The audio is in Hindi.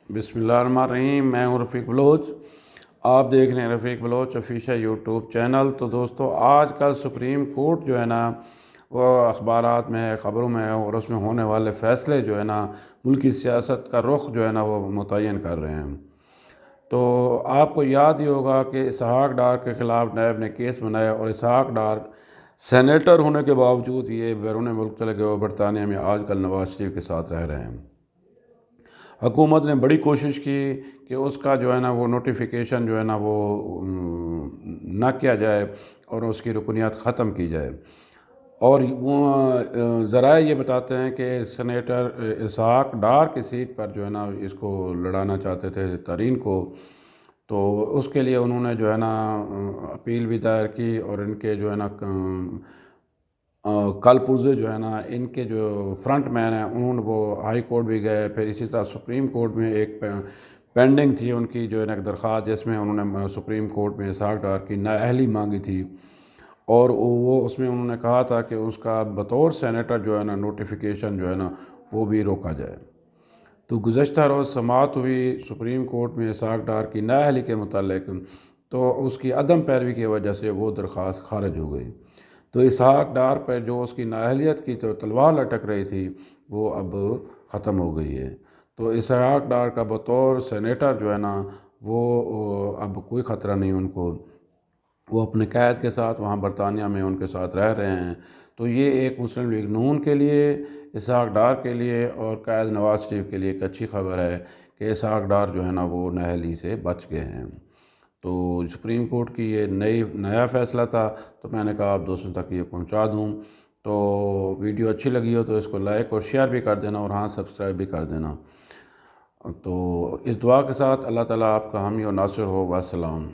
बिस्मिल्लाहिर्रहमानिर्रहीम। मैं हूँ रफ़ीक बलोच। आप देख रहे हैं रफ़ीक बलोच ऑफिशियल यूट्यूब चैनल। तो दोस्तों, आज कल सुप्रीम कोर्ट जो है ना, वो अखबारात में है, ख़बरों में है, और उसमें होने वाले फ़ैसले जो है ना, मुल्क की सियासत का रुख जो है ना वो मुतय्यन कर रहे हैं। तो आपको याद ही होगा कि इसहाक डार के ख़िलाफ़ नैब ने केस बनाया, और इसहाक डार सेनेटर होने के बावजूद ये बैरून मुल्क चले गए और बरतानिया में आजकल नवाज शरीफ के साथ रह रहे हैं। हुकूमत ने बड़ी कोशिश की कि उसका जो है ना वो नोटिफिकेशन जो है ना वो ना किया जाए और उसकी रुकनियत ख़त्म की जाए। और वो ज़राए ये बताते हैं कि सेनेटर इसहाक डार की सीट पर जो है ना इसको लड़ाना चाहते थे तरीन को। तो उसके लिए उन्होंने जो है ना अपील भी दायर की, और इनके जो है ना कल पुर्जे जो है ना इनके जो फ्रंट मैन हैं उन्होंने वो हाई कोर्ट भी गए। फिर इसी तरह सुप्रीम कोर्ट में एक पेंडिंग थी उनकी जो है ना एक दरख्वास्त, जिसमें उन्होंने सुप्रीम कोर्ट में इसहाक डार की नाअहली मांगी थी, और वो उसमें उन्होंने कहा था कि उसका बतौर सेनेटर जो है ना नोटिफिकेशन जो है ना वो भी रोका जाए। तो गुज़श्ता रोज़ समाअत हुई सुप्रीम कोर्ट में इसहाक डार की नाअहली के मुतालिक। तो उसकी अदम पैरवी की वजह से वो दरख्वास्त खारिज हो गई। तो इसहाक डार पर जो उसकी नाअहलियत की तो तलवार लटक रही थी, वो अब ख़त्म हो गई है। तो इसहाक डार का बतौर सेनेटर जो है ना वो अब कोई ख़तरा नहीं उनको। वो अपने कैद के साथ वहाँ बरतानिया में उनके साथ रह रहे हैं। तो ये एक मुस्लिम लीग नून के लिए, इसहाक डार के लिए और कैद नवाज शरीफ के लिए एक अच्छी खबर है कि इसहाक डार जो है ना वो नाअहली से बच गए हैं। तो सुप्रीम कोर्ट की ये नया फ़ैसला था, तो मैंने कहा आप दोस्तों तक ये पहुंचा दूं। तो वीडियो अच्छी लगी हो तो इसको लाइक और शेयर भी कर देना, और हाँ, सब्सक्राइब भी कर देना। तो इस दुआ के साथ अल्लाह ताला आपका हामी और नासिर हो। वस्सलाम।